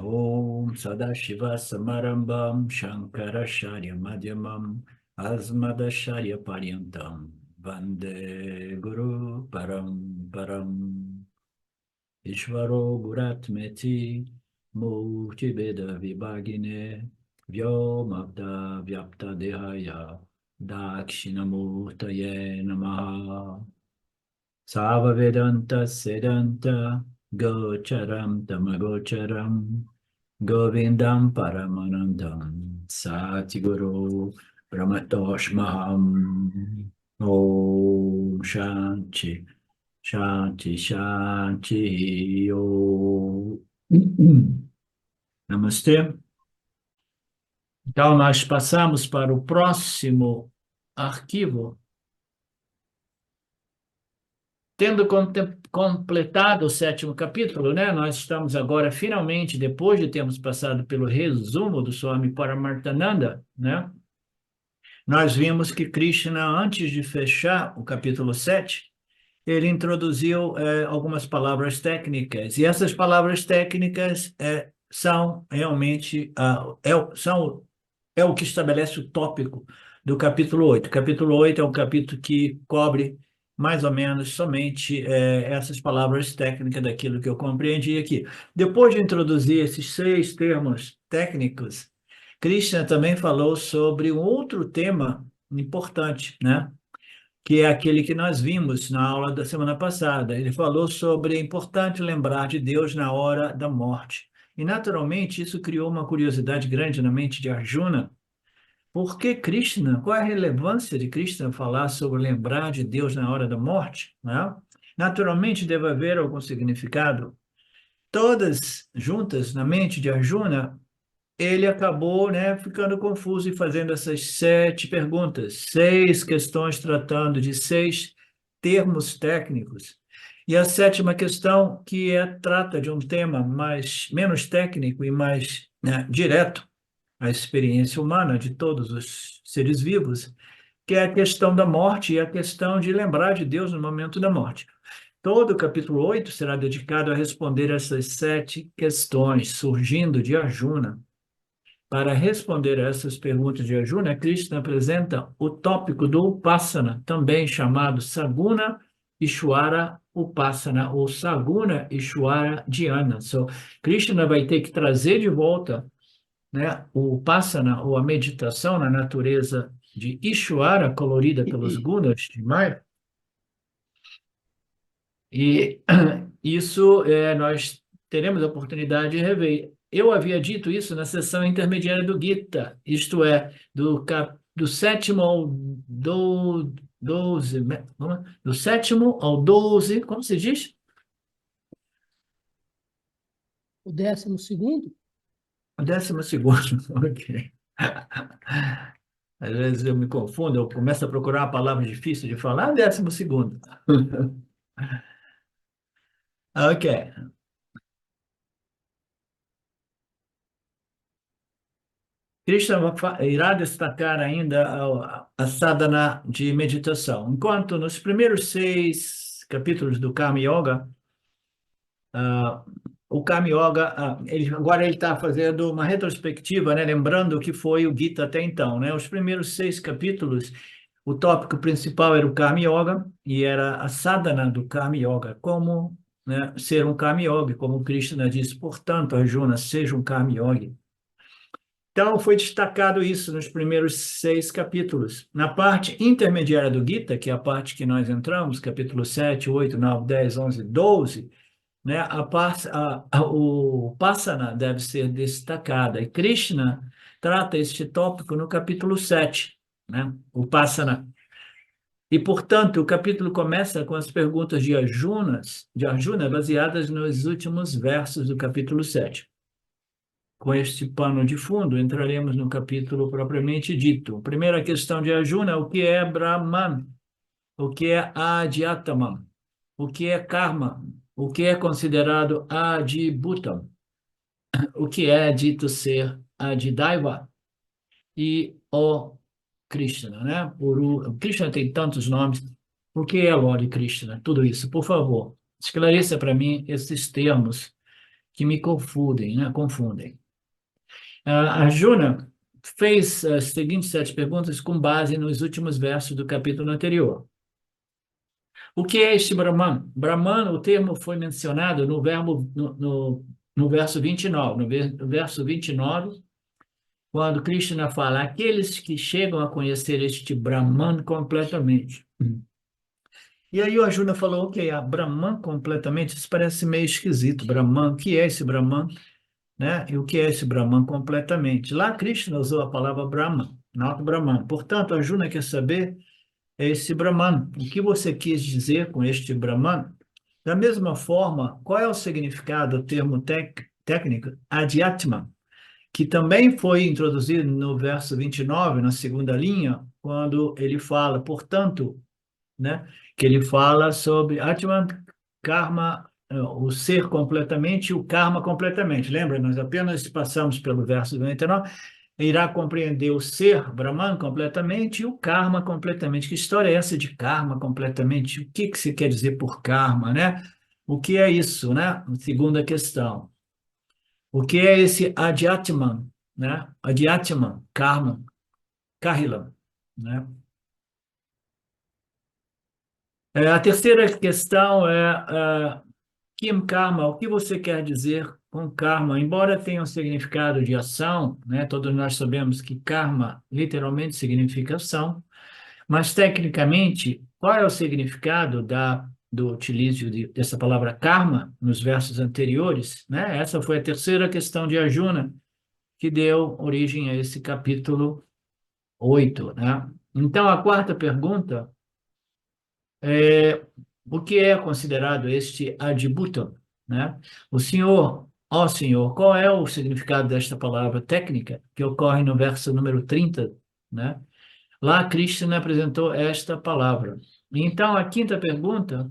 Om Sadashiva Samarambam Shankaracharya Madhyamam Asmadacharya Paryantam Vande Guru Param Ishvaro Guratmeti Murtibeda Vibhagine Vyomabda Vyapta Dehaya Dakshinamurtaye Namaha Sava Vedanta Sedanta Gocharam Tamagocharam Govindam Paramanandam Satiguru Brahmatoshmaham Om Shanti Shanti Shanti Om Namastê. Então, nós passamos para o próximo arquivo. Tendo completado o 7º capítulo, né, nós estamos agora, finalmente, depois de termos passado pelo resumo do Swami Paramarthananda, né, nós vimos que Krishna, antes de fechar o capítulo 7, ele introduziu algumas palavras técnicas, e essas palavras técnicas são realmente o que estabelece o tópico do capítulo 8. O capítulo 8 é um capítulo que cobre mais ou menos somente essas palavras técnicas daquilo que eu compreendi aqui. Depois de introduzir esses 6 termos técnicos, Krishna também falou sobre um outro tema importante, né? Que é aquele que nós vimos na aula da semana passada. Ele falou sobre é importante lembrar de Deus na hora da morte. E, naturalmente, isso criou uma curiosidade grande na mente de Arjuna. Por que Krishna? Qual é a relevância de Krishna falar sobre lembrar de Deus na hora da morte, né? Naturalmente, deve haver algum significado. Todas juntas na mente de Arjuna, ele acabou, né, ficando confuso e fazendo essas 7 perguntas, 6 questões tratando de 6 termos técnicos. E a 7ª questão, que trata de um tema menos técnico e mais, né, direto, a experiência humana de todos os seres vivos, que é a questão da morte e a questão de lembrar de Deus no momento da morte. Todo o capítulo 8 será dedicado a responder essas 7 questões, surgindo de Arjuna. Para responder a essas perguntas de Arjuna, Krishna apresenta o tópico do Upasana, também chamado Saguna Ishwara Upasana, ou Saguna Ishwara Dhyana. Krishna vai ter que trazer de volta, né, o Upasana, ou a meditação na natureza de Ishwara, colorida pelos gunas de Maya. E isso nós teremos a oportunidade de rever. Eu havia dito isso na sessão intermediária do Gita, isto é, do 7º ao 12, do 7º ao 12, como se diz? O 12º? O 12º, ok. Às vezes eu me confundo, eu começo a procurar uma palavra difícil de falar, 12º. Ok. Krishna irá destacar ainda a sadhana de meditação. Enquanto nos primeiros 6 capítulos do Karma Yoga, o Karma Yoga, agora ele está fazendo uma retrospectiva, né, lembrando o que foi o Gita até então, né? Os primeiros 6 capítulos, o tópico principal era o Karma Yoga e era a sadhana do Karma Yoga, como, né, ser um Karma Yogi, como Krishna disse. Portanto, Arjuna, seja um Karma Yogi. Então, foi destacado isso nos primeiros 6 capítulos. Na parte intermediária do Gita, que é a parte que nós entramos, capítulo 7, 8, 9, 10, 11, 12, né, o Passana deve ser destacada. E Krishna trata este tópico no capítulo 7, né, o Passana. E, portanto, o capítulo começa com as perguntas de Arjuna, baseadas nos últimos versos do capítulo 7. Com este pano de fundo, entraremos no capítulo propriamente dito. Primeira questão de Arjuna: o que é Brahman? O que é Adhyatman? O que é Karma? O que é considerado Adibhutam? O que é dito ser Adidaiva? E o Krishna, né? O Krishna tem tantos nomes. O que é Lord Krishna? Tudo isso, por favor, esclareça para mim esses termos que me confundem, né? Confundem. A Juna fez as seguintes 7 perguntas com base nos últimos versos do capítulo anterior. O que é este Brahman? Brahman, o termo foi mencionado no verso 29. No verso 29, quando Krishna fala, aqueles que chegam a conhecer este Brahman completamente. E aí o Arjuna falou, ok, a Brahman completamente, isso parece meio esquisito. Brahman, o que é esse Brahman? Né? E o que é esse Brahman completamente? Lá Krishna usou a palavra Brahman, não Brahman. Portanto, Arjuna quer saber esse Brahman. O que você quis dizer com este Brahman? Da mesma forma, qual é o significado do termo técnico Adhyatma, que também foi introduzido no verso 29, na segunda linha, quando ele fala, portanto, né, que ele fala sobre Atman, Karma, o ser completamente e o Karma completamente. Lembra? Nós apenas passamos pelo verso 29, irá compreender o ser, Brahman, completamente e o Karma completamente. Que história é essa de Karma completamente? O que que se quer dizer por Karma, né? O que é isso, né? Segunda questão. O que é esse Adhyatman, né? Adhyatman, Karma, Kahila, né? A terceira questão é Kim Karma, o que você quer dizer com karma? Embora tenha um significado de ação, né? Todos nós sabemos que karma literalmente significa ação, mas tecnicamente, qual é o significado do utilizo dessa palavra karma nos versos anteriores, né? Essa foi a terceira questão de Arjuna, que deu origem a esse capítulo 8, né? Então, a quarta pergunta é o que é considerado este adibhutam, né? O senhor, ó senhor, qual é o significado desta palavra técnica que ocorre no verso número 30, né? Lá Krishna apresentou esta palavra. Então, a quinta pergunta,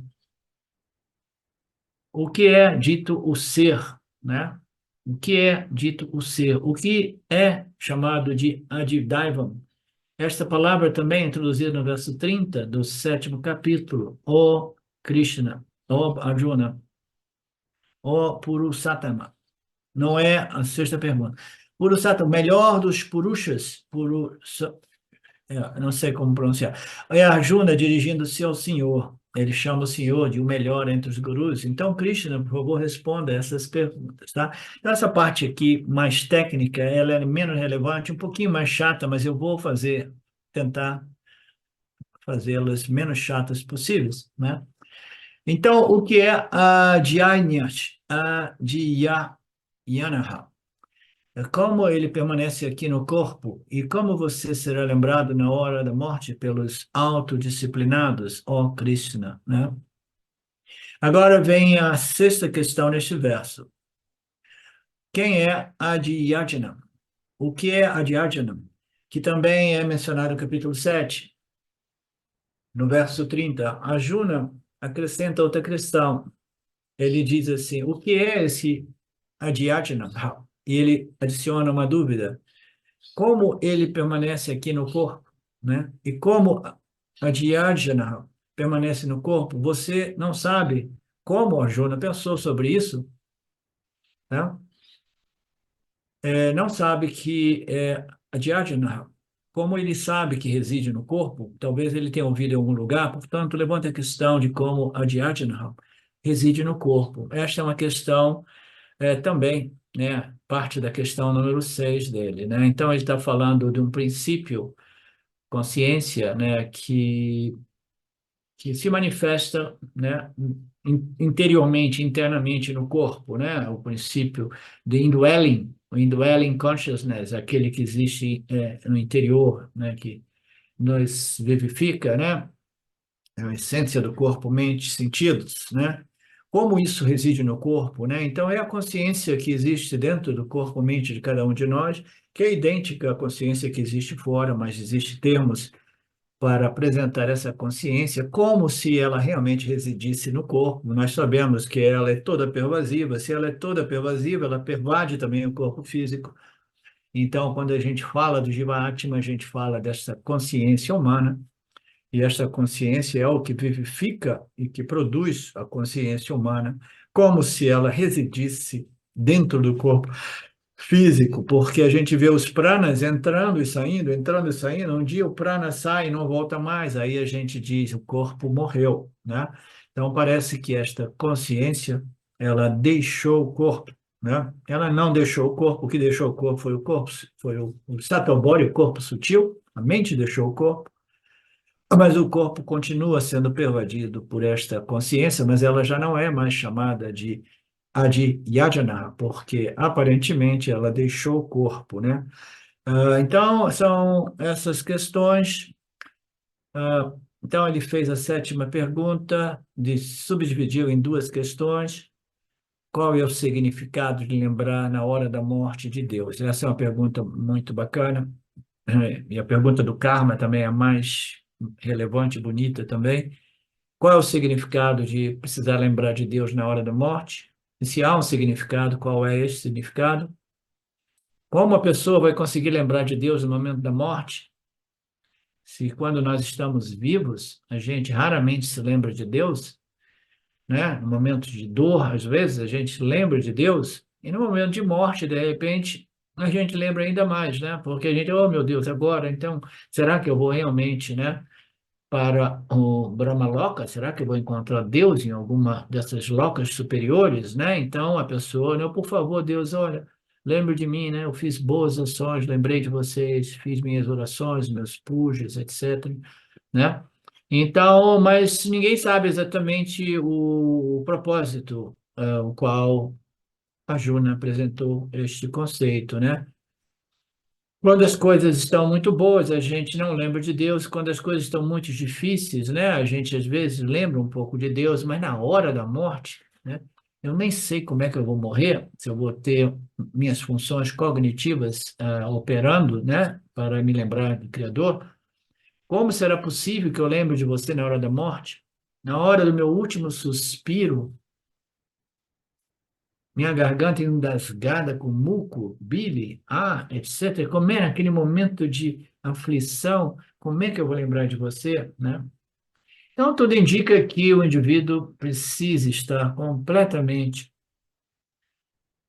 o que é dito o ser, né? O que é dito o ser? O que é chamado de adidaivam? Esta palavra também é introduzida no verso 30 do 7º capítulo. Ó Krishna, ó Arjuna, ó Purusattama. Não é a sexta pergunta. Purusattama, o melhor dos Purushas, não sei como pronunciar. É Arjuna dirigindo-se ao Senhor. Ele chama o Senhor de o melhor entre os gurus. Então, Krishna, por favor, responda essas perguntas, tá? Então, essa parte aqui mais técnica, ela é menos relevante, um pouquinho mais chata, mas eu vou tentar fazê-las menos chatas possíveis, né? Então, o que é a Dhyanaha? A Dhyanaha. Como ele permanece aqui no corpo e como você será lembrado na hora da morte pelos autodisciplinados, ó Krishna, né? Agora vem a sexta questão neste verso. Quem é Adhyatma? O que é Adhyatma? Que também é mencionado no capítulo 7, no verso 30. Arjuna acrescenta outra questão. Ele diz assim, o que é esse Adhyatma? E ele adiciona uma dúvida. Como ele permanece aqui no corpo, né? E como a Dhyana permanece no corpo, você não sabe como Arjuna pensou sobre isso, né? Não sabe que a Dhyana, como ele sabe que reside no corpo, talvez ele tenha ouvido em algum lugar, portanto, levanta a questão de como a Dhyana reside no corpo. Esta é uma questão também, né, parte da questão número 6 dele, né? Então, ele está falando de um princípio consciência, né, que se manifesta, né, interiormente, internamente no corpo, né, o princípio de indwelling, o indwelling consciousness, aquele que existe no interior, né, que nos vivifica, né, é a essência do corpo, mente, sentidos, né? Como isso reside no corpo, né? Então, é a consciência que existe dentro do corpo, mente de cada um de nós, que é idêntica à consciência que existe fora, mas existem termos para apresentar essa consciência como se ela realmente residisse no corpo. Nós sabemos que ela é toda pervasiva, se ela é toda pervasiva, ela pervade também o corpo físico. Então, quando a gente fala do Jiva-Atma, a gente fala dessa consciência humana, e esta consciência é o que vivifica e que produz a consciência humana, como se ela residisse dentro do corpo físico, porque a gente vê os pranas entrando e saindo, entrando e saindo. Um dia o prana sai e não volta mais, aí a gente diz o corpo morreu, né? Então parece que esta consciência, ela deixou o corpo, né? Ela não deixou o corpo, o que deixou o corpo foi o corpo, foi o subtle body, o corpo sutil, a mente deixou o corpo, mas o corpo continua sendo pervadido por esta consciência, mas ela já não é mais chamada de Adhyayana, porque aparentemente ela deixou o corpo, né? Então, são essas questões. Então, ele fez a sétima pergunta, subdividiu em duas questões. Qual é o significado de lembrar na hora da morte de Deus? Essa é uma pergunta muito bacana. E a pergunta do karma também é a mais relevante e bonita também. Qual é o significado de precisar lembrar de Deus na hora da morte? E se há um significado, qual é esse significado? Como a pessoa vai conseguir lembrar de Deus no momento da morte? Se quando nós estamos vivos, a gente raramente se lembra de Deus, né? No momento de dor, às vezes, a gente lembra de Deus, e no momento de morte, de repente, a gente lembra ainda mais, né? Porque a gente, oh meu Deus, agora, então, será que eu vou realmente, né? Para o Brahmaloka, será que eu vou encontrar Deus em alguma dessas locas superiores, né? Então a pessoa, né, por favor, Deus, olha, lembre de mim, né? Eu fiz boas ações, lembrei de vocês, fiz minhas orações, meus pujas, etc, né? Então, mas ninguém sabe exatamente o propósito, o qual a Juna apresentou este conceito, né? Quando as coisas estão muito boas, a gente não lembra de Deus. Quando as coisas estão muito difíceis, né? A gente às vezes lembra um pouco de Deus, mas na hora da morte, né? Eu nem sei como é que eu vou morrer, se eu vou ter minhas funções cognitivas operando, né? Para me lembrar do Criador. Como será possível que eu lembre de você na hora da morte? Na hora do meu último suspiro, minha garganta engasgada com muco, bile, ar, etc. Como é aquele momento de aflição? Como é que eu vou lembrar de você, né? Então, tudo indica que o indivíduo precisa estar completamente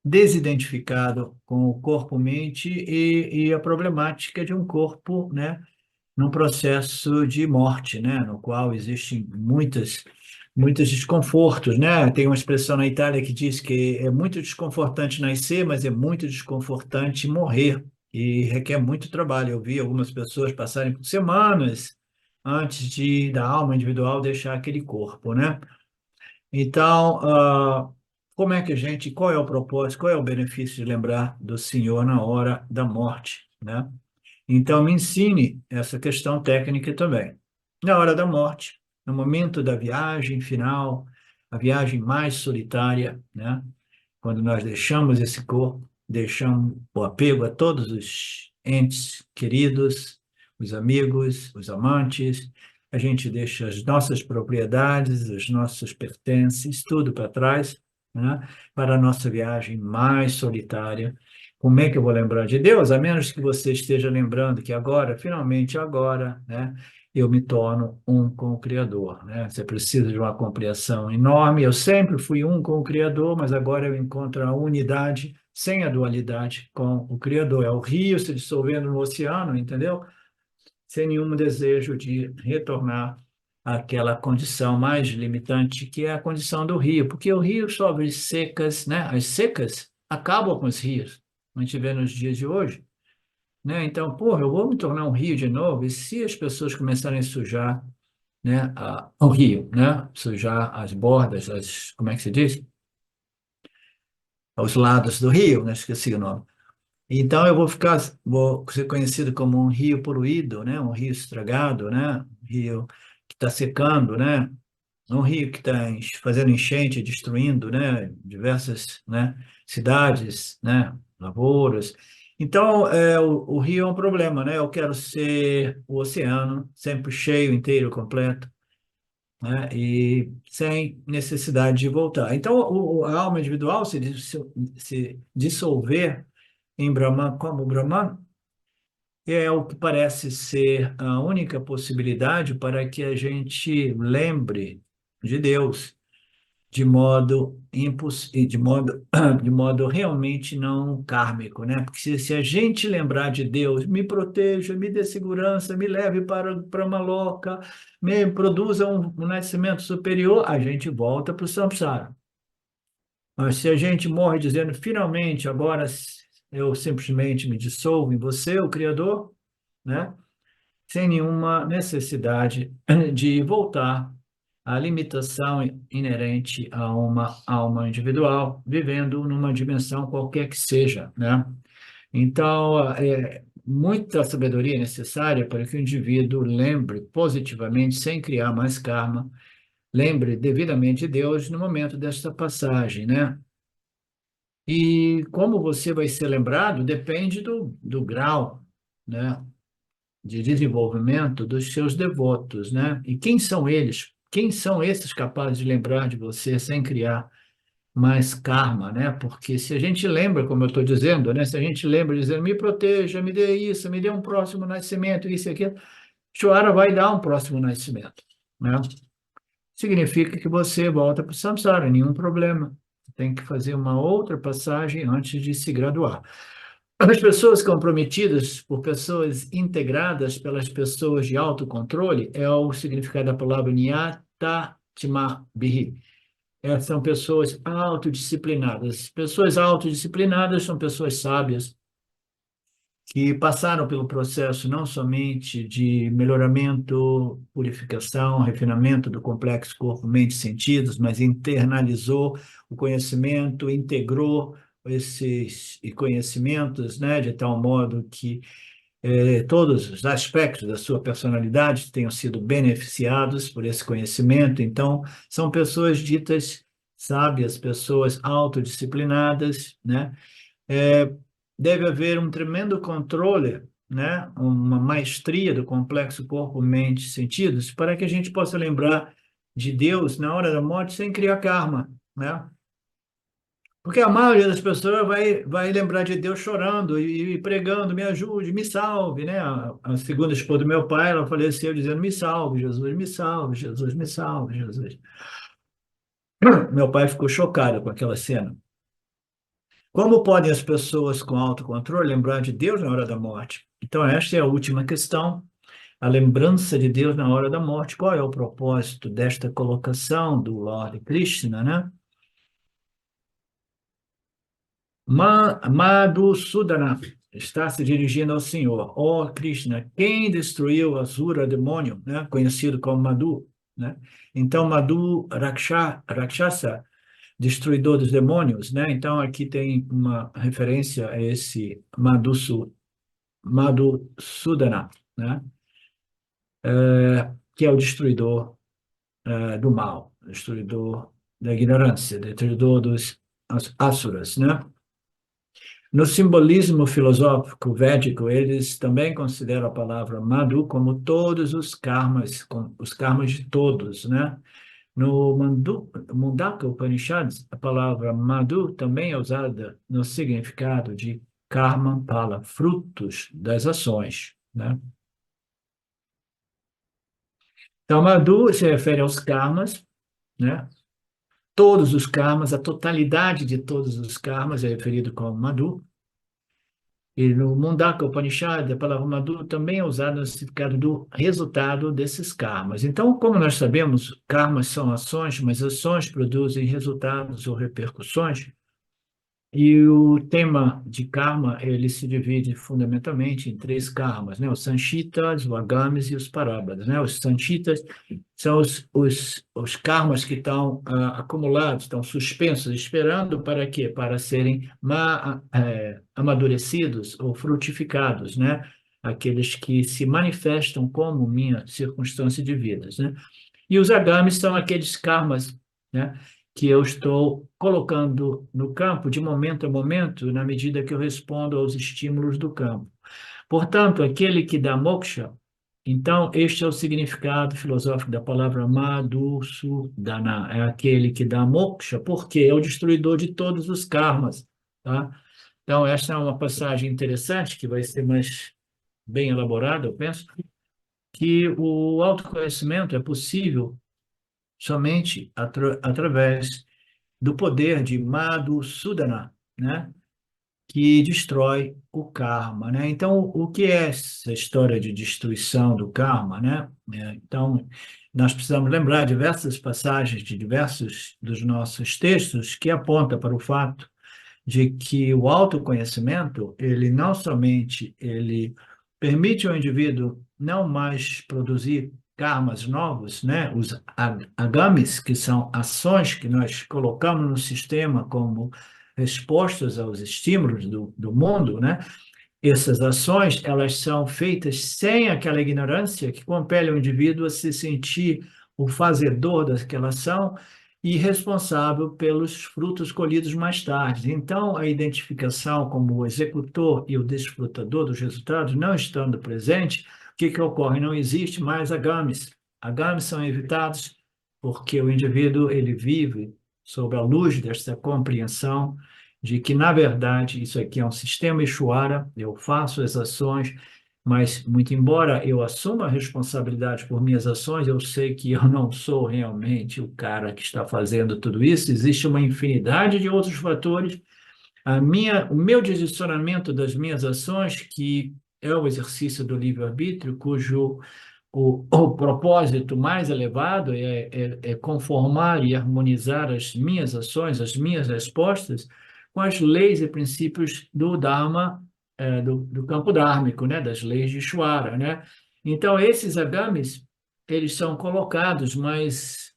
desidentificado com o corpo-mente e a problemática de um corpo, né, num processo de morte, né, no qual existem muitos desconfortos, né? Tem uma expressão na Itália que diz que é muito desconfortante nascer, mas é muito desconfortante morrer e requer muito trabalho. Eu vi algumas pessoas passarem por semanas antes da alma individual deixar aquele corpo, né? Então, como é que a gente, qual é o propósito, qual é o benefício de lembrar do Senhor na hora da morte, né? Então, me ensine essa questão técnica também. Na hora da morte, no momento da viagem final, a viagem mais solitária, né? Quando nós deixamos esse corpo, deixamos o apego a todos os entes queridos, os amigos, os amantes, a gente deixa as nossas propriedades, os nossos pertences, tudo para trás, né? Para a nossa viagem mais solitária. Como é que eu vou lembrar de Deus? A menos que você esteja lembrando que agora, finalmente agora, né, eu me torno um com o Criador, né? Você precisa de uma compreensão enorme. Eu sempre fui um com o Criador, mas agora eu encontro a unidade sem a dualidade com o Criador. É o rio se dissolvendo no oceano, entendeu? Sem nenhum desejo de retornar àquela condição mais limitante, que é a condição do rio, porque o rio sofre secas, né? As secas acabam com os rios. A gente vê nos dias de hoje, né? Então, porra, eu vou me tornar um rio de novo, e se as pessoas começarem a sujar, né, o rio, né? Sujar as bordas, como é que se diz? Os lados do rio, né? Esqueci o nome. Então eu vou ser conhecido como um rio poluído, né? Um rio estragado, né? Um rio que está secando, né? Um rio que está fazendo enchente, destruindo, né? Diversas, né? Cidades, né? Lavouras. Então, o rio é um problema, né? Eu quero ser o oceano, sempre cheio, inteiro, completo, né? E sem necessidade de voltar. Então, a alma individual se dissolver em Brahman como Brahman é o que parece ser a única possibilidade para que a gente lembre de Deus, de modo e de modo realmente não kármico, né? Porque se a gente lembrar de Deus, me proteja, me dê segurança, me leve para uma loca, me produza um nascimento superior, a gente volta para o samsara. Mas se a gente morre dizendo, finalmente, agora eu simplesmente me dissolvo em você, o Criador, né? Sem nenhuma necessidade de voltar à limitação inerente a uma alma individual, vivendo numa dimensão qualquer que seja, né? Então, muita sabedoria é necessária para que o indivíduo lembre positivamente, sem criar mais karma, lembre devidamente de Deus no momento desta passagem, né? E como você vai ser lembrado depende do grau, né, de desenvolvimento dos seus devotos, né? E quem são eles? Quem são esses capazes de lembrar de você sem criar mais karma, né? Porque se a gente lembra, como eu estou dizendo, né? Se a gente lembra dizendo, me proteja, me dê isso, me dê um próximo nascimento, isso e aquilo, Shwara vai dar um próximo nascimento, né? Significa que você volta para o samsara, nenhum problema. Tem que fazer uma outra passagem antes de se graduar. As pessoas comprometidas por pessoas integradas pelas pessoas de autocontrole é o significado da palavra Nyatma Bihi. São pessoas autodisciplinadas. Pessoas autodisciplinadas são pessoas sábias que passaram pelo processo não somente de melhoramento, purificação, refinamento do complexo corpo, mente e sentidos, mas internalizou o conhecimento, integrou esses conhecimentos, né, de tal modo que todos os aspectos da sua personalidade tenham sido beneficiados por esse conhecimento. Então, são pessoas ditas sábias, pessoas autodisciplinadas, né? é, Deve haver um tremendo controle, né? Uma maestria do complexo corpo, mente, sentidos, para que a gente possa lembrar de Deus na hora da morte sem criar karma, né? Porque a maioria das pessoas vai lembrar de Deus chorando e pregando, me ajude, me salve, né? A segunda esposa do meu pai, ela faleceu dizendo, me salve, Jesus, me salve, Jesus, me salve, Jesus. Meu pai ficou chocado com aquela cena. Como podem as pessoas com autocontrole lembrar de Deus na hora da morte? Então, esta é a última questão, a lembrança de Deus na hora da morte. Qual é o propósito desta colocação do Lord Krishna, né? Madhusudana está se dirigindo ao Senhor. Ó Krishna, quem destruiu Asura, demônio, né? Conhecido como Madhu, né? Então, Rakshasa, destruidor dos demônios, né? Então, aqui tem uma referência a esse Madhusudana, né? Que é o destruidor do mal, destruidor da ignorância, destruidor dos asuras, né? No simbolismo filosófico védico, eles também consideram a palavra Madhu como todos os karmas de todos, né? No Mundaka Upanishad, a palavra Madhu também é usada no significado de karma pala, frutos das ações, né? Então, Madhu se refere aos karmas, né? Todos os karmas, a totalidade de todos os karmas é referido como Madhu. E no Mundaka Upanishad, a palavra Madhu também é usada no significado do resultado desses karmas. Então, como nós sabemos, karmas são ações, mas ações produzem resultados ou repercussões. E o tema de karma, ele se divide fundamentalmente em três karmas, né? Os sanchitas, os agamis e os parabhadas, né? Os sanchitas são os karmas que estão acumulados, estão suspensos, esperando para quê? Para serem amadurecidos ou frutificados, né? Aqueles que se manifestam como minha circunstância de vida, né? E os agamis são aqueles karmas, né, que eu estou colocando no campo de momento a momento, na medida que eu respondo aos estímulos do campo. Portanto, aquele que dá moksha, então, este é o significado filosófico da palavra Madhusudana, é aquele que dá moksha, porque é o destruidor de todos os karmas, tá? Então, esta é uma passagem interessante, que vai ser mais bem elaborada, eu penso, que o autoconhecimento é possível somente através do poder de Madhusudana, né? Que destrói o karma, né? Então, o que é essa história de destruição do karma, né? Então, nós precisamos lembrar diversas passagens de diversos dos nossos textos que apontam para o fato de que o autoconhecimento, ele não somente ele permite ao indivíduo não mais produzir karmas novos, né? Os agamis, que são ações que nós colocamos no sistema como respostas aos estímulos do mundo, né? Essas ações, elas são feitas sem aquela ignorância que compele o indivíduo a se sentir o fazedor daquela ação e responsável pelos frutos colhidos mais tarde. Então, a identificação como o executor e o desfrutador dos resultados não estando presente, o que ocorre? Não existe mais agames. Agames são evitados porque o indivíduo ele vive sob a luz desta compreensão de que, na verdade, isso aqui é um sistema Ishvara, eu faço as ações, mas, muito embora eu assuma a responsabilidade por minhas ações, eu sei que eu não sou realmente o cara que está fazendo tudo isso, existe uma infinidade de outros fatores. O meu direcionamento das minhas ações, que é o exercício do livre-arbítrio, cujo o propósito mais elevado é conformar e harmonizar as minhas ações, as minhas respostas, com as leis e princípios do Dharma, do campo dármico, né, das leis de Ishvara, né? Então, esses agamis, eles são colocados, mas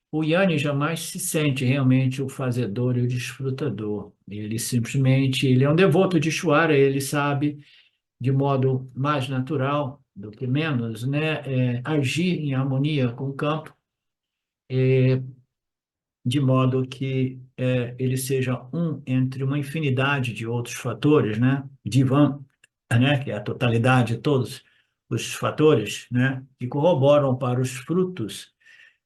o Yanni jamais se sente realmente o fazedor e o desfrutador. Ele simplesmente, ele é um devoto de Ishvara, ele sabe de modo mais natural do que menos, né, agir em harmonia com o campo, de modo que ele seja um entre uma infinidade de outros fatores, né, Divan, né, que é a totalidade de todos os fatores, né, que corroboram para os frutos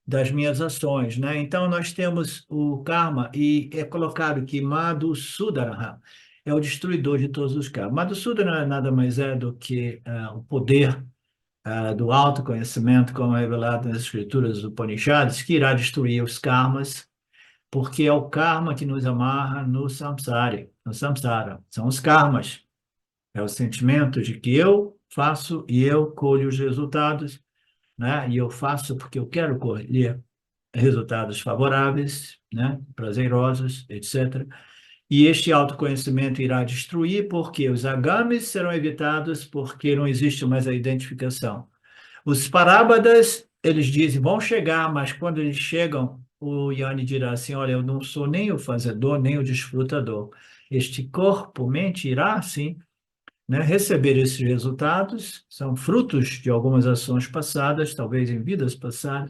das minhas ações, né? Então nós temos o karma e é colocado que Madhusudana é o destruidor de todos os karmas. Madhusudana nada mais é do que o poder do autoconhecimento, como é revelado nas escrituras do Upanishads, que irá destruir os karmas, porque é o karma que nos amarra no samsara, no samsara. São os karmas, é o sentimento de que eu faço e eu colho os resultados, né? E eu faço porque eu quero colher resultados favoráveis, né, prazerosos, etc. E este autoconhecimento irá destruir porque os agames serão evitados porque não existe mais a identificação. Os parábadas, eles dizem, vão chegar, mas quando eles chegam, o Yanni dirá assim, olha, eu não sou nem o fazedor, nem o desfrutador. Este corpo, mente, irá, sim, né, receber esses resultados, são frutos de algumas ações passadas, talvez em vidas passadas,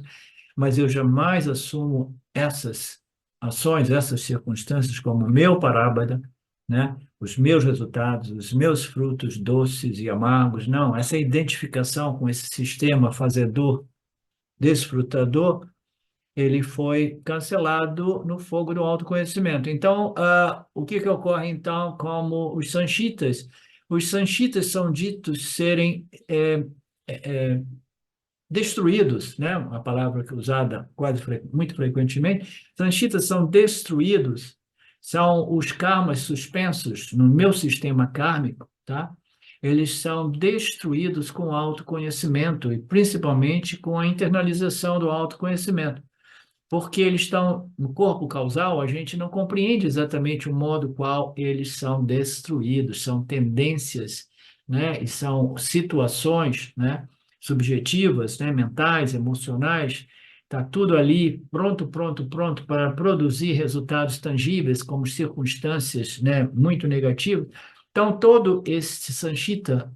mas eu jamais assumo essas ações, essas circunstâncias como meu parábada, né? Os meus resultados, os meus frutos doces e amargos. Não, essa identificação com esse sistema fazedor, desfrutador, ele foi cancelado no fogo do autoconhecimento. Então, o que ocorre, então, como os sanchitas? Os sanchitas são ditos serem destruídos, né? Uma palavra que é usada muito frequentemente. Sanchitas são destruídos, são os karmas suspensos no meu sistema kármico, tá? Eles são destruídos com o autoconhecimento e principalmente com a internalização do autoconhecimento, porque eles estão no corpo causal, a gente não compreende exatamente o modo qual eles são destruídos, são tendências, né, e são situações, né, subjetivas, né, mentais, emocionais, está tudo ali pronto, pronto, pronto para produzir resultados tangíveis, como circunstâncias, né, muito negativas. Então, todo esse sanchita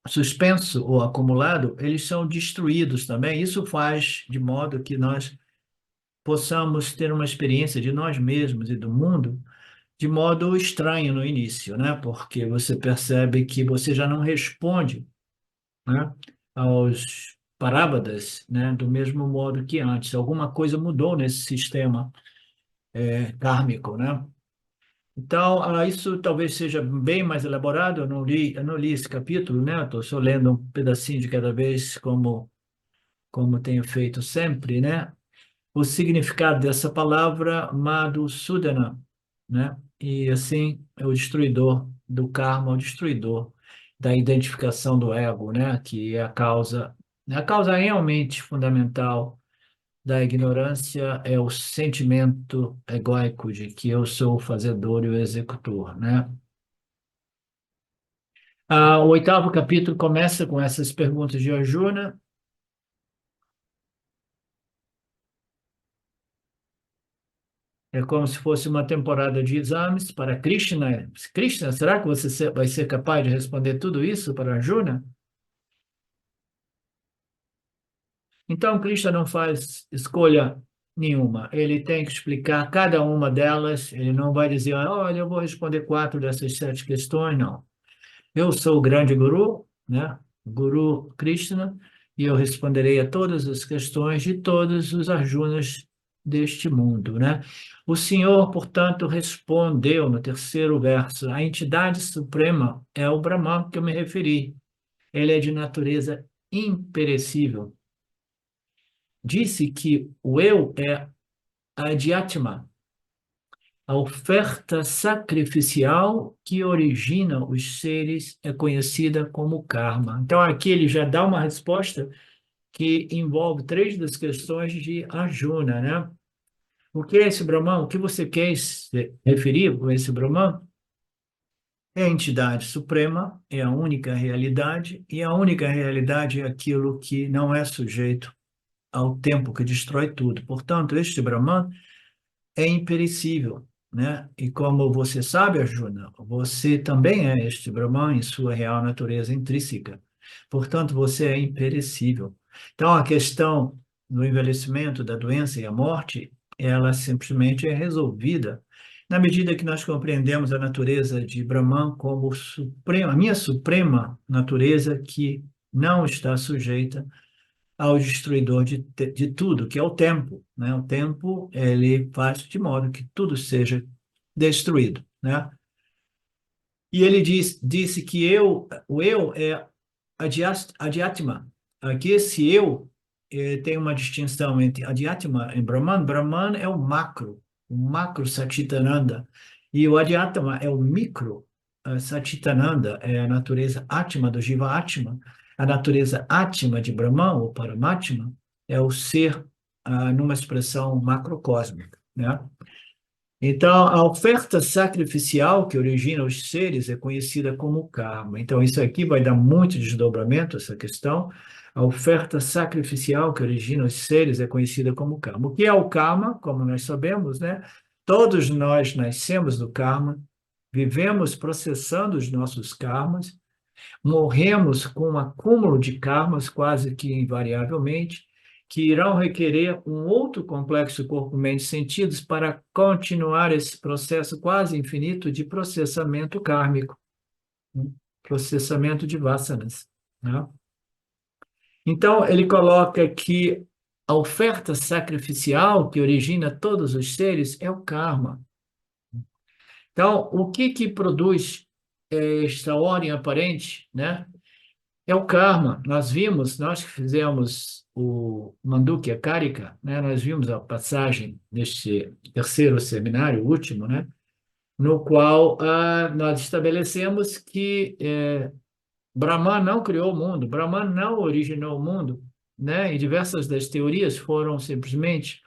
suspenso ou acumulado, eles são destruídos também. Isso faz de modo que nós possamos ter uma experiência de nós mesmos e do mundo de modo estranho no início, né? Porque você percebe que você já não responde, né, aos parábadas, né, do mesmo modo que antes. Alguma coisa mudou nesse sistema kármico, né? Então, isso talvez seja bem mais elaborado. Eu não li esse capítulo, né? Estou só lendo um pedacinho de cada vez, como como tenho feito sempre, né? O significado dessa palavra, Madhusudana, né? E assim, é o destruidor do karma, o destruidor da identificação do ego, né? Que é a causa realmente fundamental da ignorância é o sentimento egóico de que eu sou o fazedor e o executor, né? O oitavo capítulo começa com essas perguntas de Arjuna. É como se fosse uma temporada de exames para Krishna. Krishna, será que você vai ser capaz de responder tudo isso para Arjuna? Então, Krishna não faz escolha nenhuma. Ele tem que explicar cada uma delas. Ele não vai dizer, olha, eu vou responder 4 dessas 7 questões, não. Eu sou o grande guru, né? Guru Krishna, e eu responderei a todas as questões de todos os Arjunas deste mundo, né? O Senhor, portanto, respondeu no terceiro verso: a entidade suprema é o Brahman que eu me referi. Ele é de natureza imperecível. Disse que o eu é Adhyatma, a oferta sacrificial que origina os seres é conhecida como karma. Então, aqui ele já dá uma resposta que envolve 3 das questões de Arjuna, né? O que é esse Brahman? O que você quer se referir com esse Brahman? É a entidade suprema, é a única realidade, e a única realidade é aquilo que não é sujeito ao tempo que destrói tudo. Portanto, este Brahman é imperecível, né? E como você sabe, Arjuna, você também é este Brahman em sua real natureza intrínseca. Portanto, você é imperecível. Então, a questão do envelhecimento, da doença e a morte, ela simplesmente é resolvida na medida que nós compreendemos a natureza de Brahman como suprema, a minha suprema natureza que não está sujeita ao destruidor de tudo, que é o tempo, né? O tempo, ele faz de modo que tudo seja destruído, né? E ele disse que o eu é Adhyatma. Aqui esse eu tem uma distinção entre Adhyatma e Brahman. Brahman é o macro Satchitananda, e o Adhyatma é o micro Satchitananda, é a natureza Atma do Jiva Atma. A natureza Atma de Brahman, ou Paramatma, é o ser numa expressão macrocósmica, né? Então, a oferta sacrificial que origina os seres é conhecida como karma. Então, isso aqui vai dar muito desdobramento, essa questão. A oferta sacrificial que origina os seres é conhecida como karma. O que é o karma? Como nós sabemos, né? Todos nós nascemos do karma, vivemos processando os nossos karmas, morremos com um acúmulo de karmas, quase que invariavelmente, que irão requerer um outro complexo corpo-mente-sentidos para continuar esse processo quase infinito de processamento kármico, processamento de vasanas, né? Então, ele coloca que a oferta sacrificial que origina todos os seres é o karma. Então, o que produz esta ordem aparente, né? É o karma. Nós que fizemos o Mandukya Karika, né? Nós vimos a passagem deste terceiro seminário, último, né? No qual nós estabelecemos que Brahman não criou o mundo, Brahman não originou o mundo, né? E diversas das teorias foram simplesmente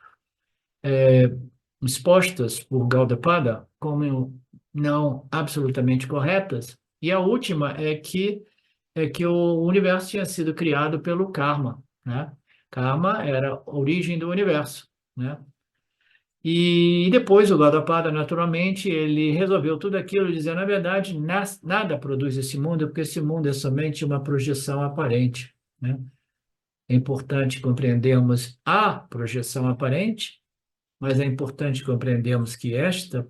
expostas por Gaudapada como não absolutamente corretas. E a última é que o universo tinha sido criado pelo karma, né? Karma era a origem do universo, né? E depois o Gaudapada, naturalmente, ele resolveu tudo aquilo, dizendo, na verdade, nada produz esse mundo, porque esse mundo é somente uma projeção aparente, né? É importante compreendermos a projeção aparente, mas é importante compreendermos que esta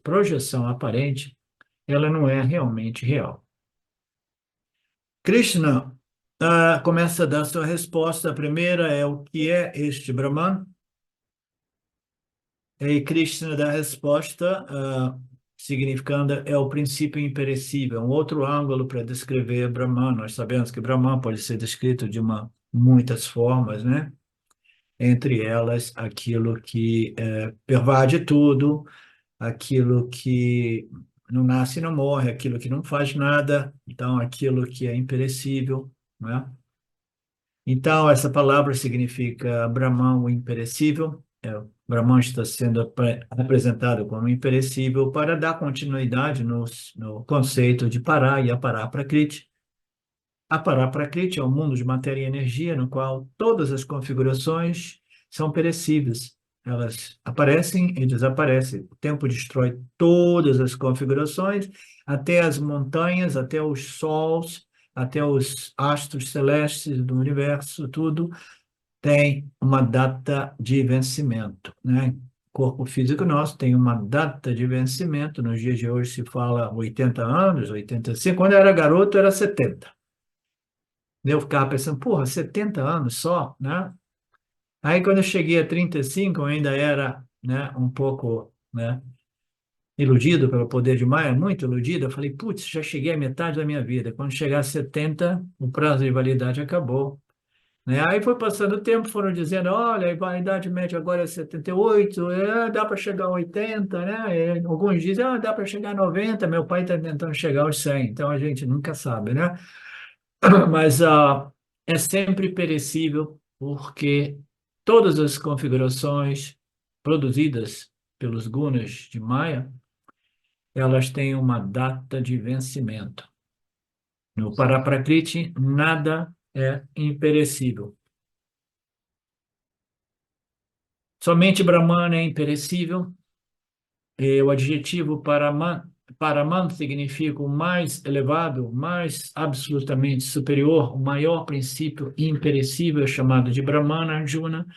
projeção aparente, ela não é realmente real. Krishna começa a dar sua resposta. A primeira é o que é este Brahman? E Krishna dá a resposta, significando é o princípio imperecível. Um outro ângulo para descrever Brahman. Nós sabemos que Brahman pode ser descrito de uma muitas formas, né? Entre elas, aquilo que pervade tudo, aquilo que não nasce e não morre, aquilo que não faz nada, então aquilo que é imperecível, né? Então, essa palavra significa Brahman, o imperecível. Brahman está sendo apresentado como imperecível para dar continuidade no conceito de para e apará prakriti. Apará prakriti é um mundo de matéria e energia no qual todas as configurações são perecíveis. Elas aparecem e desaparecem. O tempo destrói todas as configurações, até as montanhas, até os sols, até os astros celestes do universo, tudo tem uma data de vencimento, né? O corpo físico nosso tem uma data de vencimento. Nos dias de hoje se fala 80 anos, 85. Quando eu era garoto, era 70. Eu ficava pensando, porra, 70 anos só, né? Aí, quando eu cheguei a 35, eu ainda era, né, um pouco, né, iludido pelo poder de Maia, muito iludido. Eu falei, putz, já cheguei à metade da minha vida. Quando chegar a 70, o prazo de validade acabou. Né? Aí foi passando o tempo, foram dizendo, olha, a validade média agora é 78, dá para chegar a 80, né? E alguns dizem, dá para chegar a 90, meu pai está tentando chegar aos 100, então a gente nunca sabe, né? Mas é sempre perecível, porque todas as configurações produzidas pelos gunas de Maya, elas têm uma data de vencimento. No Paraprakriti, nada é imperecível. Somente Brahman é imperecível. E o adjetivo Paraman significa o mais elevado, mais absolutamente superior, o maior princípio imperecível, chamado de Brahmana, Arjuna.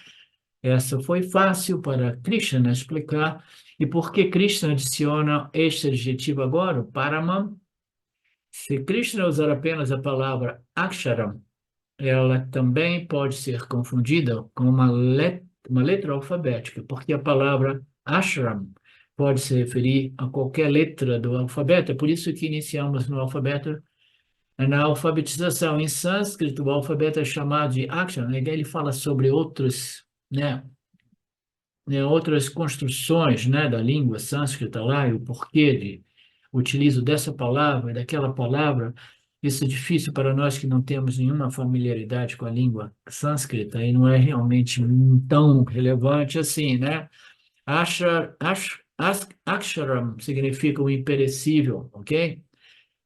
Essa foi fácil para Krishna explicar. E por que Krishna adiciona este adjetivo agora, o Paraman? Se Krishna usar apenas a palavra Aksharam, ela também pode ser confundida com uma letra alfabética, porque a palavra ashram pode se referir a qualquer letra do alfabeto. É por isso que iniciamos no alfabeto, na alfabetização. Em sânscrito, o alfabeto é chamado de akshara, né? Ele fala sobre outros, outras construções, né, da língua sânscrita lá, e o porquê de utilizo dessa palavra e daquela palavra. Isso é difícil para nós que não temos nenhuma familiaridade com a língua sânscrita e não é realmente tão relevante assim, né? Aksharam significa o imperecível, ok?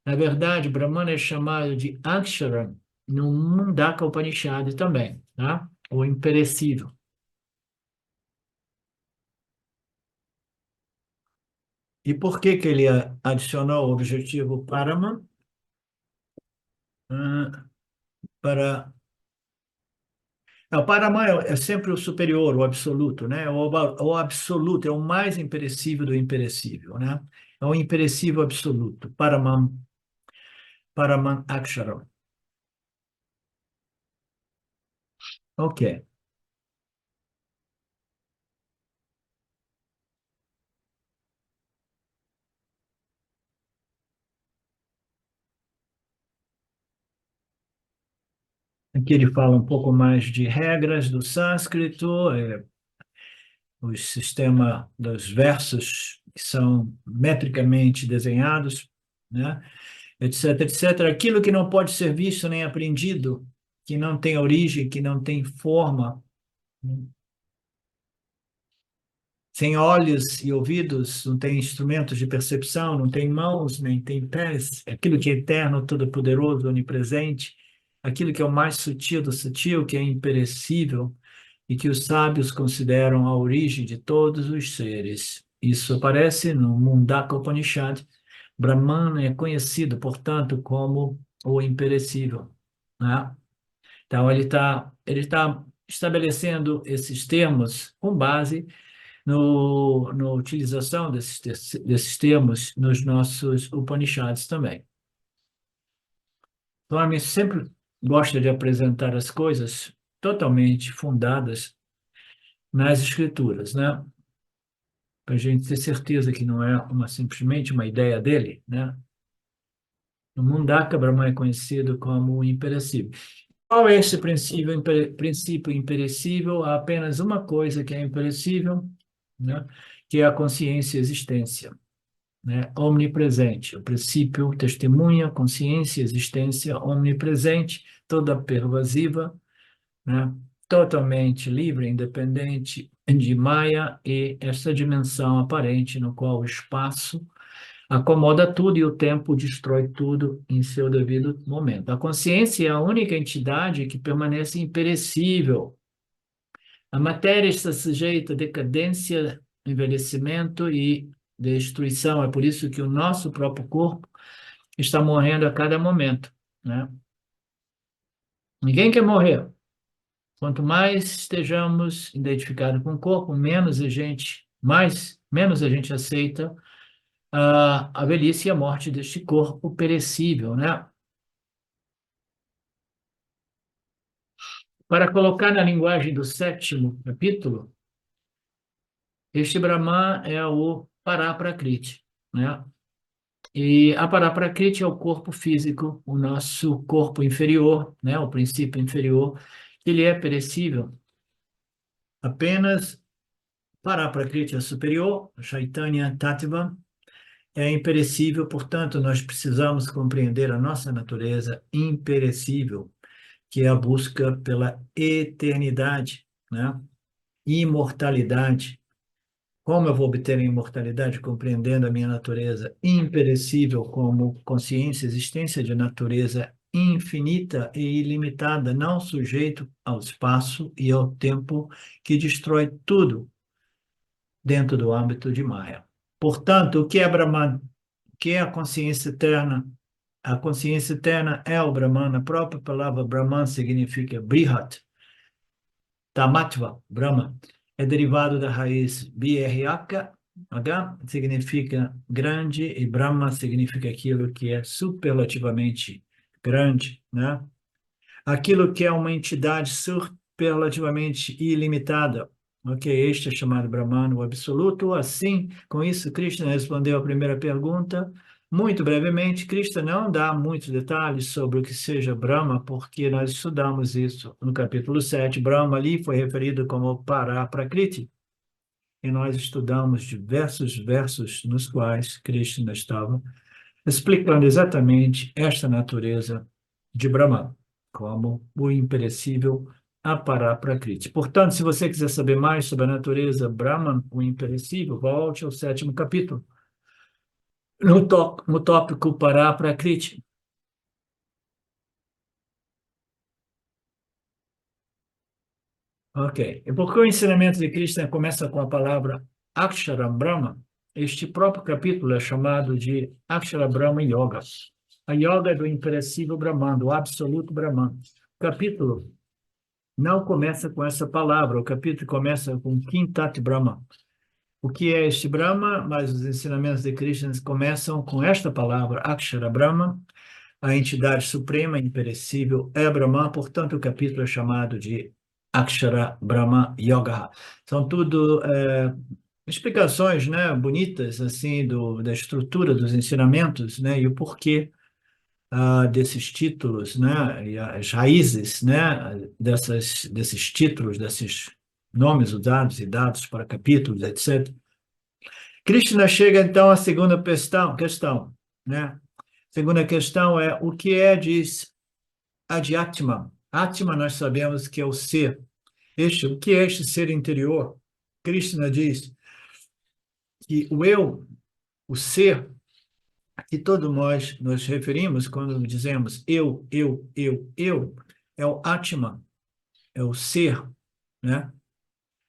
Na verdade, Brahmana é chamado de Aksharam no Mundaka Upanishad também, tá? O imperecível. E por que que ele adicionou o objetivo Paraman? Ah, para... O Paraman é sempre o superior, o absoluto, né? O absoluto é o mais imperecível do imperecível, né? É o imperecível absoluto. Paraman Aksharam. Ok. Aqui ele fala um pouco mais de regras do sânscrito, o sistema dos versos que são metricamente desenhados, né? Etc, etc. Aquilo que não pode ser visto nem aprendido, que não tem origem, que não tem forma, sem olhos e ouvidos, não tem instrumentos de percepção, não tem mãos, nem tem pés, aquilo que é eterno, todo-poderoso, onipresente, aquilo que é o mais sutil do sutil, que é imperecível, e que os sábios consideram a origem de todos os seres. Isso aparece no Mundaka Upanishad. Brahman é conhecido, portanto, como o imperecível, né? Então, ele tá estabelecendo esses termos com base no utilização desses termos nos nossos Upanishads também. Swami sempre gosta de apresentar as coisas totalmente fundadas nas escrituras, né? Para a gente ter certeza que não é simplesmente uma ideia dele, né? No Mundaka, Brahma é conhecido como o imperecível. Qual é esse princípio imperecível? Há apenas uma coisa que é imperecível, né? Que é a consciência e a existência, né? Omnipresente. O princípio testemunha, consciência, existência omnipresente, toda pervasiva, né? Totalmente livre, independente de Maya e essa dimensão aparente no qual o espaço acomoda tudo e o tempo destrói tudo em seu devido momento. A consciência é a única entidade que permanece imperecível. A matéria está sujeita a decadência, envelhecimento e destruição. É por isso que o nosso próprio corpo está morrendo a cada momento, né? Ninguém quer morrer. Quanto mais estejamos identificados com o corpo, menos a gente aceita a velhice e a morte deste corpo perecível, né? Para colocar na linguagem do sétimo capítulo, este Brahman é o Paraprakriti, né? E a Paraprakriti é o corpo físico, o nosso corpo inferior, né? O princípio inferior, ele é perecível. Apenas Paraprakriti é superior, Chaitanya Tattva, é imperecível, portanto, nós precisamos compreender a nossa natureza imperecível, que é a busca pela eternidade, né? Imortalidade. Como eu vou obter a imortalidade compreendendo a minha natureza imperecível como consciência, existência de natureza infinita e ilimitada, não sujeito ao espaço e ao tempo que destrói tudo dentro do âmbito de Maya. Portanto, o que é Brahman? O que é a consciência eterna? A consciência eterna é o Brahman. A própria palavra Brahman significa Brihat, Tamatva, Brahma, é derivado da raiz BRH, H significa grande e Brahma significa aquilo que é superlativamente grande, né? Aquilo que é uma entidade superlativamente ilimitada. Ok, este é chamado Brahman, o absoluto. Assim, com isso, Krishna respondeu a primeira pergunta. Muito brevemente, Krishna não dá muitos detalhes sobre o que seja Brahma, porque nós estudamos isso no capítulo 7. Brahma ali foi referido como Paraprakriti, e nós estudamos diversos versos nos quais Krishna estava explicando exatamente esta natureza de Brahman, como o imperecível Aparaprakriti. Portanto, se você quiser saber mais sobre a natureza Brahman, o imperecível, volte ao sétimo capítulo, no tópico Paraprakriti. Ok. E porque o ensinamento de Krishna começa com a palavra Aksharam Brahma, este próprio capítulo é chamado de Akshara Brahma Yoga. A yoga é do imperecível Brahman, do absoluto Brahman. O capítulo não começa com essa palavra, o capítulo começa com Kintat Brahma. O que é este Brahma? Mas os ensinamentos de Krishna começam com esta palavra, Akshara Brahma, a entidade suprema, imperecível, é Brahman, portanto o capítulo é chamado de Akshara Brahma Yoga. São tudo explicações, né, bonitas assim da estrutura dos ensinamentos, né, e o porquê desses títulos, né, e as raízes, né, desses títulos, desses nomes usados e dados para capítulos, etc. Krishna chega então à segunda questão, né? Segunda questão é o que é, diz Adhyatma. Atma nós sabemos que é o ser. O que é este ser interior? Krishna diz que o eu, o ser, que todos nós nos referimos quando dizemos eu, é o Atma, é o ser, né?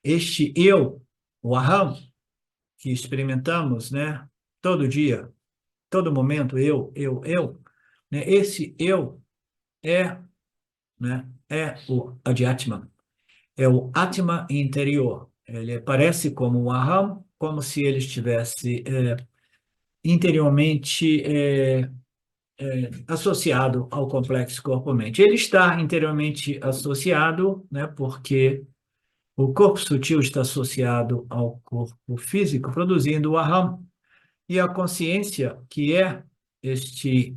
Este eu, o Aham, que experimentamos, né? Todo dia, todo momento, né? Esse eu é, né? É o Adhyatma, é o Atma interior. Ele parece como o Aham, como se ele estivesse interiormente associado ao complexo corpo-mente. Ele está interiormente associado, né, porque o corpo sutil está associado ao corpo físico, produzindo o aham. E a consciência, que é este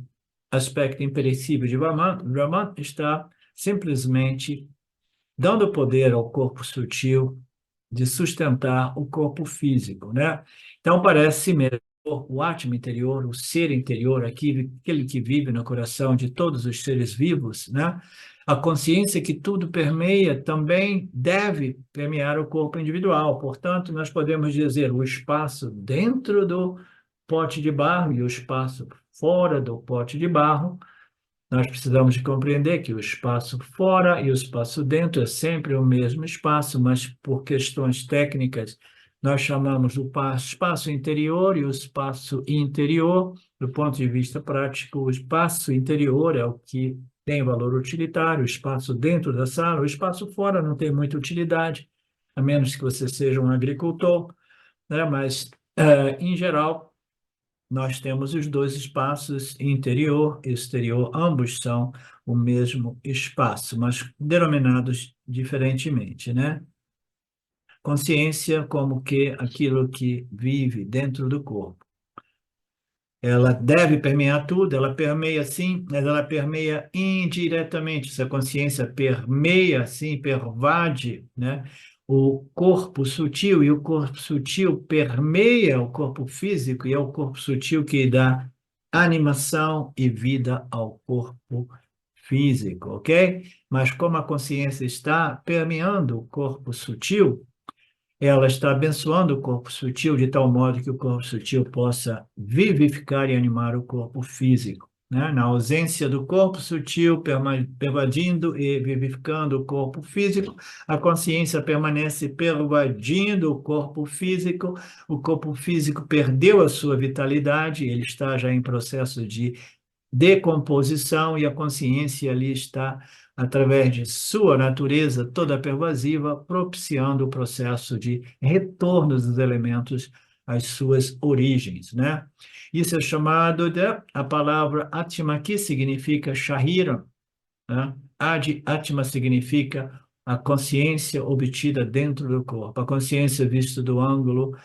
aspecto imperecível de Brahman, está simplesmente dando poder ao corpo sutil de sustentar o corpo físico, né? Então, parece mesmo o átomo interior, o ser interior, aquele que vive no coração de todos os seres vivos, né? A consciência que tudo permeia também deve permear o corpo individual. Portanto, nós podemos dizer o espaço dentro do pote de barro e o espaço fora do pote de barro. Nós precisamos de compreender que o espaço fora e o espaço dentro é sempre o mesmo espaço, mas por questões técnicas nós chamamos o espaço interior e o espaço interior. Do ponto de vista prático, o espaço interior é o que tem valor utilitário, o espaço dentro da sala, o espaço fora não tem muita utilidade, a menos que você seja um agricultor, né? Mas, em geral, nós temos os dois espaços, interior e exterior, ambos são o mesmo espaço, mas denominados diferentemente, né? Consciência como que aquilo que vive dentro do corpo. Ela deve permear tudo, ela permeia sim, mas ela permeia indiretamente. Essa consciência permeia, sim, pervade, né, o corpo sutil, e o corpo sutil permeia o corpo físico, e é o corpo sutil que dá animação e vida ao corpo físico, ok? Mas como a consciência está permeando o corpo sutil, ela está abençoando o corpo sutil de tal modo que o corpo sutil possa vivificar e animar o corpo físico, né? Na ausência do corpo sutil pervadindo e vivificando o corpo físico, a consciência permanece pervadindo o corpo físico perdeu a sua vitalidade, ele está já em processo de decomposição e a consciência ali está, através de sua natureza toda pervasiva, propiciando o processo de retorno dos elementos às suas origens, né? Isso é chamado de, a palavra Atma, que significa Shahira, né? Adi Atma significa a consciência obtida dentro do corpo, a consciência vista do ângulo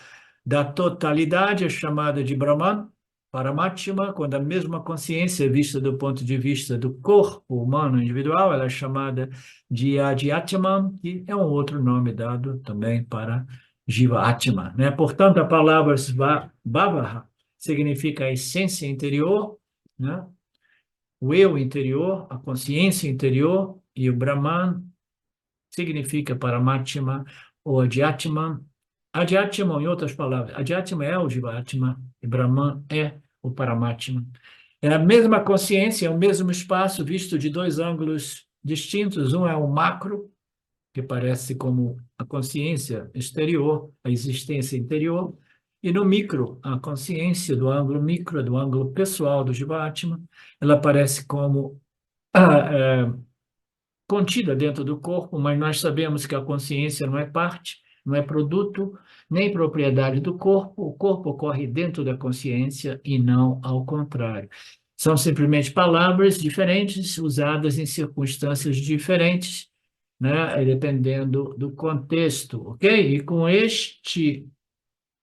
da totalidade é chamada de Brahman, Paramatma, quando a mesma consciência é vista do ponto de vista do corpo humano individual, ela é chamada de Adhyatman, que é um outro nome dado também para Jiva Atma, né? Portanto, a palavra Svabhava significa a essência interior, né? O eu interior, a consciência interior, e o Brahman significa Paramatma ou Adhyatman. Adhyatma, em outras palavras, Adhyatma é o Jivatma e Brahman é o Paramatma. É a mesma consciência, é o mesmo espaço visto de dois ângulos distintos. Um é o macro, que parece como a consciência exterior, a existência interior, e no micro, a consciência do ângulo micro, do ângulo pessoal do Jivatma, ela aparece como contida dentro do corpo, mas nós sabemos que a consciência não é parte, não é produto, nem propriedade do corpo. O corpo ocorre dentro da consciência e não ao contrário. São simplesmente palavras diferentes, usadas em circunstâncias diferentes, né? Dependendo do contexto, ok? E com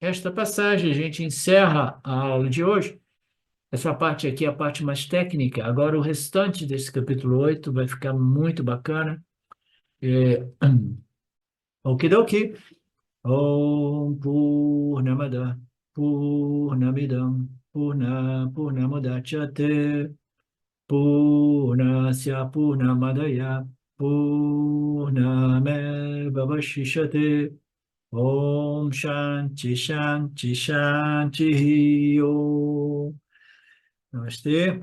esta passagem, a gente encerra a aula de hoje. Essa parte aqui é a parte mais técnica. Agora, o restante desse capítulo 8 vai ficar muito bacana. É, okidoki. Om Purnamada Purnamidam Purnamudachyate Purnasya Purnamadaya Purnameva Vashishate Om Shanti Shanti Shanti Om. Namastê.